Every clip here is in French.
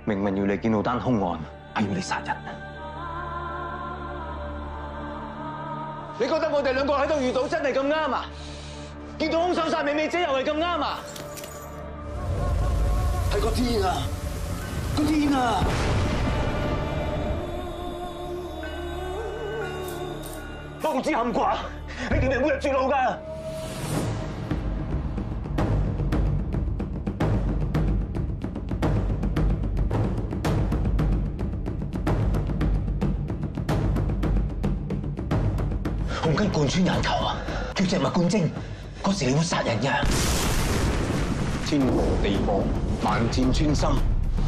明明要你見到單兇案，係要你殺人。你覺得我哋兩個喺度遇到真係咁啱啊？見到兇手殺美美姐又係咁啱啊？係個天啊！個天啊！當之冚掛，你點樣會入絕路㗎？紅筋貫穿眼球啊，叫隻物貫精，嗰時你會殺人㗎。天羅地網，萬箭穿心，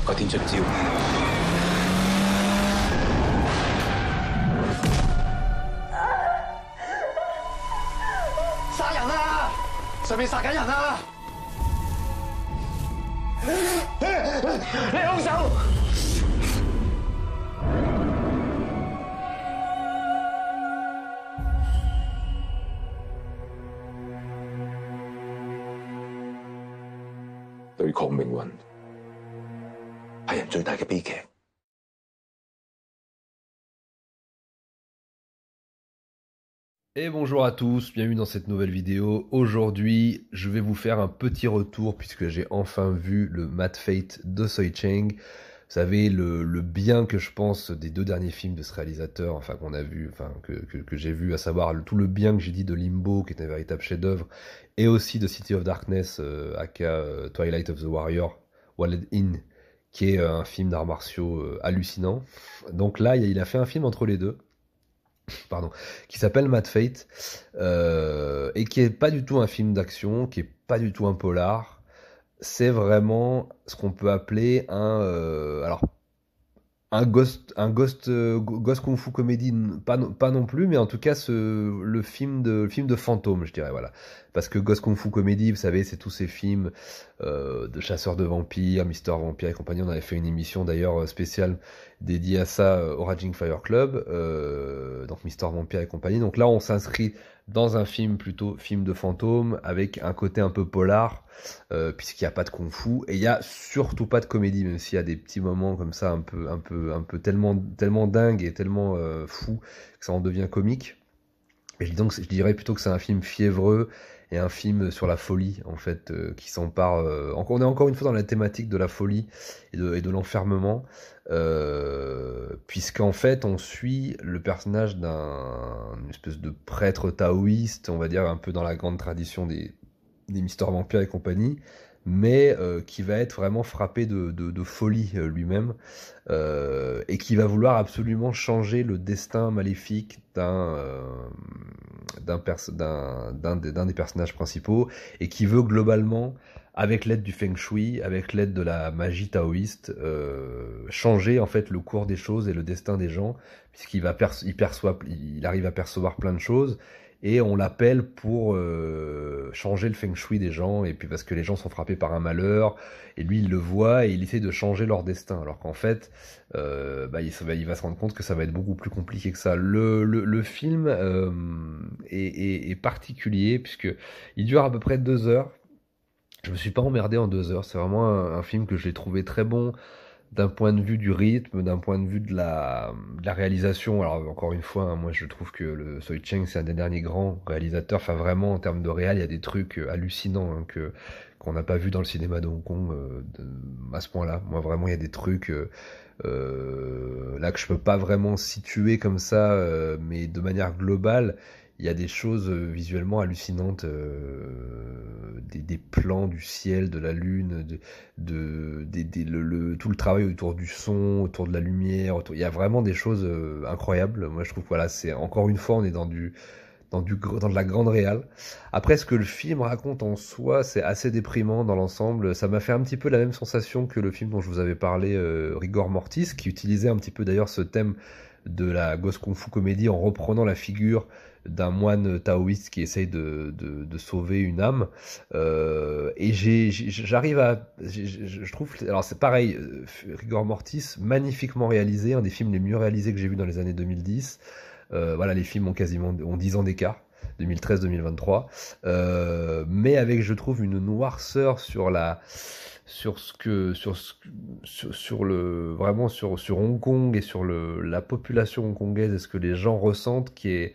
個天出招。殺人啊！上面殺緊人啊！你兇手！對抗命運係人最大嘅悲劇。Et bonjour à tous, bienvenue dans cette nouvelle vidéo. Aujourd'hui, je vais vous faire un petit retour puisque j'ai enfin vu le Mad Fate de Tsui Cheng. Vous savez, le bien que je pense des deux derniers films de ce réalisateur, enfin qu'on a vu, enfin que j'ai vu, à savoir tout le bien que j'ai dit de Limbo, qui est un véritable chef-d'œuvre, et aussi de City of Darkness, aka Twilight of the Warrior, Walled In, qui est un film d'arts martiaux hallucinant. Donc là, il a fait un film entre les deux. Pardon, qui s'appelle Mad Fate, et qui est pas du tout un film d'action, qui est pas du tout un polar. C'est vraiment ce qu'on peut appeler un ghost kung fu comédie, pas non plus, mais en tout cas le film de fantôme, je dirais, voilà. Parce que Ghost Kung Fu Comedy, vous savez, c'est tous ces films de chasseurs de vampires, Mister Vampire et compagnie. On avait fait une émission d'ailleurs spéciale dédiée à ça au Raging Fire Club, donc Mister Vampire et compagnie. Donc là, on s'inscrit dans un film plutôt film de fantôme avec un côté un peu polar, puisqu'il n'y a pas de kung fu et il n'y a surtout pas de comédie, même s'il y a des petits moments comme ça un peu tellement dingue et tellement fou que ça en devient comique. Et donc je dirais plutôt que c'est un film fiévreux et un film sur la folie en fait, qui s'empare. On est encore une fois dans la thématique de la folie et de l'enfermement, puisqu'en fait on suit le personnage d'une espèce de prêtre taoïste, on va dire un peu dans la grande tradition des Mister Vampire et compagnie, mais qui va être vraiment frappé de folie lui-même, et qui va vouloir absolument changer le destin maléfique d'un des personnages principaux, et qui veut globalement, avec l'aide du feng shui, avec l'aide de la magie taoïste, changer en fait le cours des choses et le destin des gens, puisqu'il il arrive à percevoir plein de choses. Et on l'appelle pour changer le feng shui des gens, et puis parce que les gens sont frappés par un malheur, et lui il le voit et il essaie de changer leur destin, alors qu'en fait il va se rendre compte que ça va être beaucoup plus compliqué que ça. Le film est particulier, puisque il dure à peu près 2 heures. Je me suis pas emmerdé en 2 heures, c'est vraiment un film que j'ai trouvé très bon, d'un point de vue du rythme, d'un point de vue de la réalisation. Alors encore une fois, hein, moi je trouve que le Tsui Cheng c'est un des derniers grands réalisateurs, enfin vraiment en termes de réal, il y a des trucs hallucinants, hein, qu'on n'a pas vu dans le cinéma de Hong Kong à ce point-là. Moi vraiment il y a des trucs là que je peux pas vraiment situer comme ça, mais de manière globale, il y a des choses visuellement hallucinantes, des plans du ciel, de la lune, tout le travail autour du son, autour de la lumière, il y a vraiment des choses incroyables. Moi je trouve que voilà, c'est encore une fois on est dans de la grande réal. Après, ce que le film raconte en soi, c'est assez déprimant dans l'ensemble. Ça m'a fait un petit peu la même sensation que le film dont je vous avais parlé, Rigor Mortis, qui utilisait un petit peu d'ailleurs ce thème de la Ghost Kung Fu comédie en reprenant la figure d'un moine taoïste qui essaye de sauver une âme, et je trouve, alors c'est pareil, Rigor Mortis, magnifiquement réalisé, un des films les mieux réalisés que j'ai vu dans les années 2010. Voilà, les films ont 10 ans d'écart, 2013-2023, mais avec, je trouve, une noirceur sur sur le vraiment sur Hong Kong et sur la population hongkongaise et ce que les gens ressentent qui est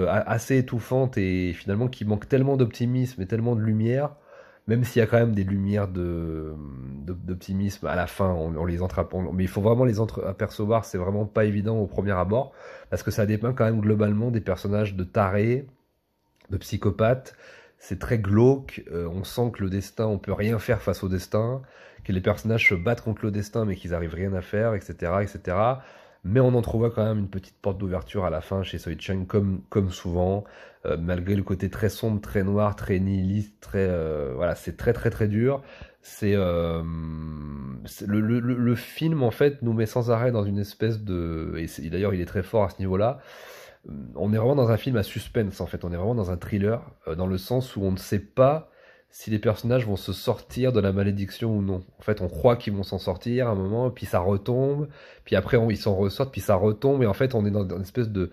assez étouffante et finalement qui manque tellement d'optimisme et tellement de lumière, même s'il y a quand même des lumières d'optimisme à la fin, on les mais il faut vraiment les apercevoir, c'est vraiment pas évident au premier abord, parce que ça dépeint quand même globalement des personnages de tarés, de psychopathes, c'est très glauque, on sent que le destin, on peut rien faire face au destin, que les personnages se battent contre le destin mais qu'ils arrivent rien à faire, etc., etc. Mais on en trouve quand même une petite porte d'ouverture à la fin chez Soi Chang, comme souvent, malgré le côté très sombre, très noir, très nihiliste, voilà, c'est très très très dur. Le film en fait nous met sans arrêt dans une espèce et d'ailleurs il est très fort à ce niveau-là. On est vraiment dans un film à suspense en fait, on est vraiment dans un thriller, dans le sens où on ne sait pas si les personnages vont se sortir de la malédiction ou non. En fait, on croit qu'ils vont s'en sortir à un moment, puis ça retombe, puis après ils s'en ressortent, puis ça retombe, et en fait on est dans une espèce de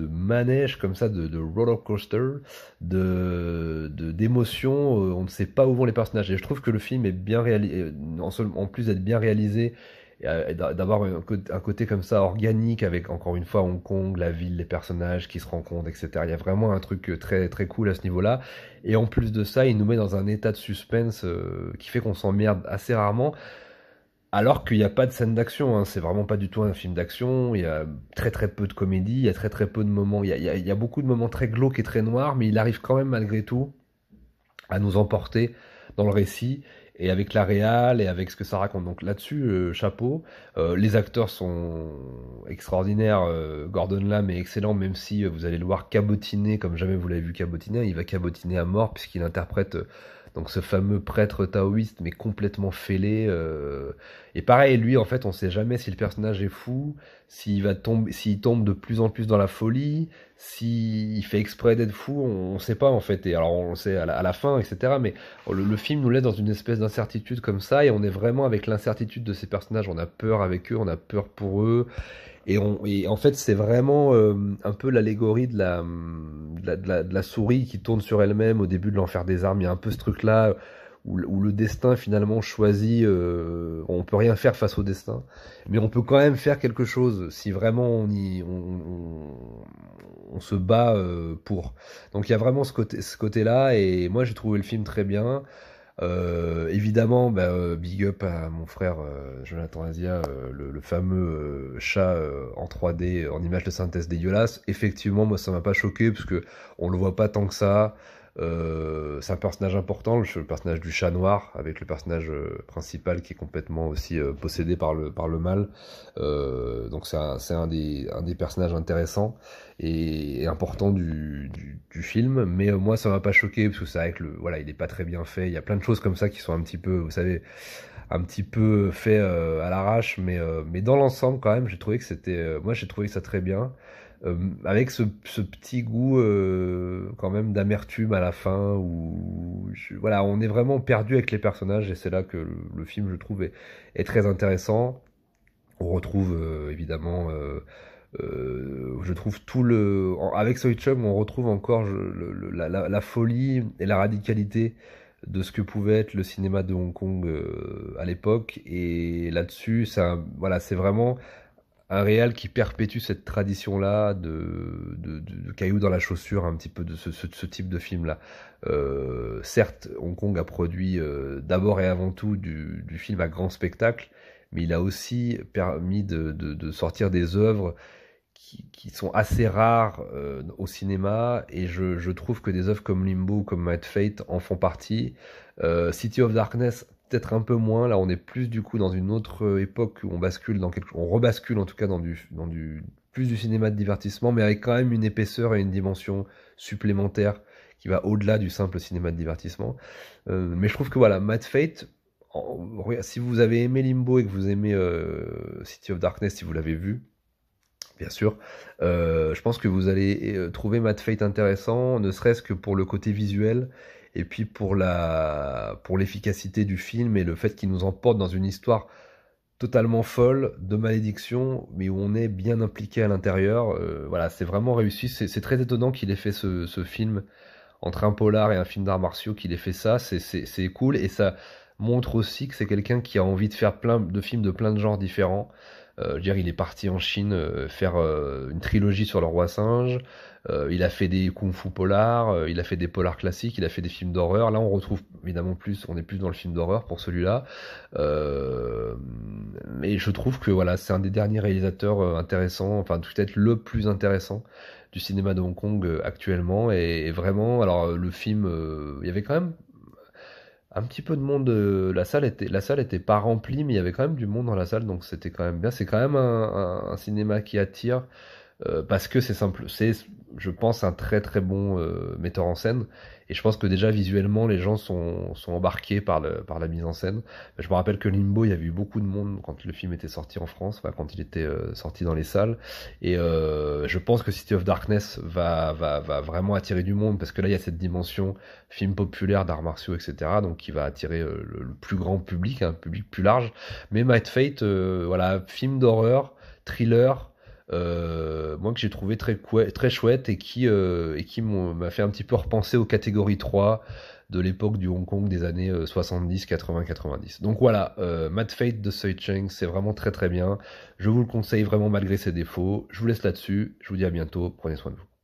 manège comme ça, de roller coaster, d'émotions, on ne sait pas où vont les personnages. Et je trouve que le film est bien réalisé, en plus d'être bien réalisé, et d'avoir un côté comme ça organique avec encore une fois Hong Kong, la ville, les personnages qui se rencontrent, etc. Il y a vraiment un truc très très cool à ce niveau-là. Et en plus de ça, il nous met dans un état de suspense qui fait qu'on s'emmerde assez rarement. Alors qu'il n'y a pas de scène d'action, hein. C'est vraiment pas du tout un film d'action. Il y a très très peu de comédie, il y a très très peu de moments. Il y a beaucoup de moments très glauques et très noirs, mais il arrive quand même malgré tout à nous emporter dans le récit et avec la réal et avec ce que ça raconte. Donc là-dessus, chapeau. Les acteurs sont extraordinaires. Gordon Lam est excellent, même si vous allez le voir cabotiner comme jamais vous l'avez vu cabotiner. Il va cabotiner à mort puisqu'il interprète donc ce fameux prêtre taoïste, mais complètement fêlé. Et pareil, lui, en fait, on sait jamais si le personnage est fou, s'il tombe de plus en plus dans la folie, s'il fait exprès d'être fou, on sait pas en fait. Et alors on le sait à la fin, etc. Mais le film nous laisse dans une espèce d'incertitude comme ça, et on est vraiment avec l'incertitude de ces personnages. On a peur avec eux, on a peur pour eux. Et en fait, c'est vraiment un peu l'allégorie de la souris qui tourne sur elle-même au début de l'Enfer des Armes. Il y a un peu ce truc-là où le destin finalement choisit. On peut rien faire face au destin, mais on peut quand même faire quelque chose si vraiment on se bat pour. Donc il y a vraiment ce côté-là, et moi j'ai trouvé le film très bien. Évidemment, big up à mon frère Jonathan Asia, le fameux chat en 3D, en image de synthèse dégueulasse. Effectivement, moi ça m'a pas choqué parce que on le voit pas tant que ça. C'est un personnage important, le personnage du chat noir, avec le personnage principal qui est complètement aussi possédé par le mal. Donc c'est un des personnages intéressants et important du film. Mais moi ça m'a pas choqué parce que c'est vrai que voilà, il est pas très bien fait. Il y a plein de choses comme ça qui sont un petit peu, vous savez, un petit peu fait à l'arrache, mais dans l'ensemble quand même, j'ai trouvé que moi j'ai trouvé ça très bien. Avec ce petit goût quand même d'amertume à la fin où voilà, on est vraiment perdu avec les personnages, et c'est là que le film, je trouve, est très intéressant. On retrouve évidemment je trouve avec Soi Chung, on retrouve encore la folie et la radicalité de ce que pouvait être le cinéma de Hong Kong à l'époque, et là-dessus voilà, c'est vraiment un réal qui perpétue cette tradition-là de cailloux dans la chaussure, un petit peu de ce type de film-là. Certes, Hong Kong a produit d'abord et avant tout du film à grand spectacle, mais il a aussi permis de sortir des œuvres qui sont assez rares au cinéma, et je trouve que des œuvres comme Limbo, comme Mad Fate en font partie. City of Darkness, peut-être un peu moins. Là, on est plus du coup dans une autre époque où on rebascule en tout cas dans plus du cinéma de divertissement, mais avec quand même une épaisseur et une dimension supplémentaire qui va au-delà du simple cinéma de divertissement. Mais je trouve que voilà, Mad Fate, si vous avez aimé Limbo et que vous aimez City of Darkness, si vous l'avez vu, bien sûr, je pense que vous allez trouver Mad Fate intéressant, ne serait-ce que pour le côté visuel, et puis pour l'efficacité du film et le fait qu'il nous emporte dans une histoire totalement folle de malédiction, mais où on est bien impliqué à l'intérieur. Voilà, c'est vraiment réussi. C'est très étonnant qu'il ait fait ce film entre un polar et un film d'arts martiaux, qu'il ait fait ça. C'est cool, et ça, montre aussi que c'est quelqu'un qui a envie de faire plein de films de plein de genres différents. Je veux dire, il est parti en Chine faire une trilogie sur le roi singe. Il a fait des kung-fu polars, il a fait des polars classiques, il a fait des films d'horreur. Là, on retrouve évidemment plus, on est plus dans le film d'horreur pour celui-là. Mais je trouve que voilà, c'est un des derniers réalisateurs intéressants, enfin peut-être le plus intéressant du cinéma de Hong Kong actuellement. Et vraiment, alors le film, il y avait quand même un petit peu de monde. La salle était pas remplie, mais il y avait quand même du monde dans la salle, donc c'était quand même bien. C'est quand même un cinéma qui attire. Parce que c'est simple, c'est, je pense, un très très bon metteur en scène. Et je pense que déjà visuellement, les gens sont embarqués par la mise en scène. Je me rappelle que Limbo, il y avait eu beaucoup de monde quand le film était sorti en France, enfin, quand il était sorti dans les salles. Et je pense que City of Darkness va vraiment attirer du monde, parce que là, il y a cette dimension film populaire d'arts martiaux, etc. Donc qui va attirer le plus grand public, un public plus large. Mais Might Fate, voilà, film d'horreur, thriller. Moi que j'ai trouvé très chouette et qui m'a fait un petit peu repenser aux catégories 3 de l'époque du Hong Kong des années 70, 80, 90. Donc voilà, Mad Fate de Soi Cheng, c'est vraiment très très bien. Je vous le conseille vraiment malgré ses défauts. Je vous laisse là-dessus. Je vous dis à bientôt. Prenez soin de vous.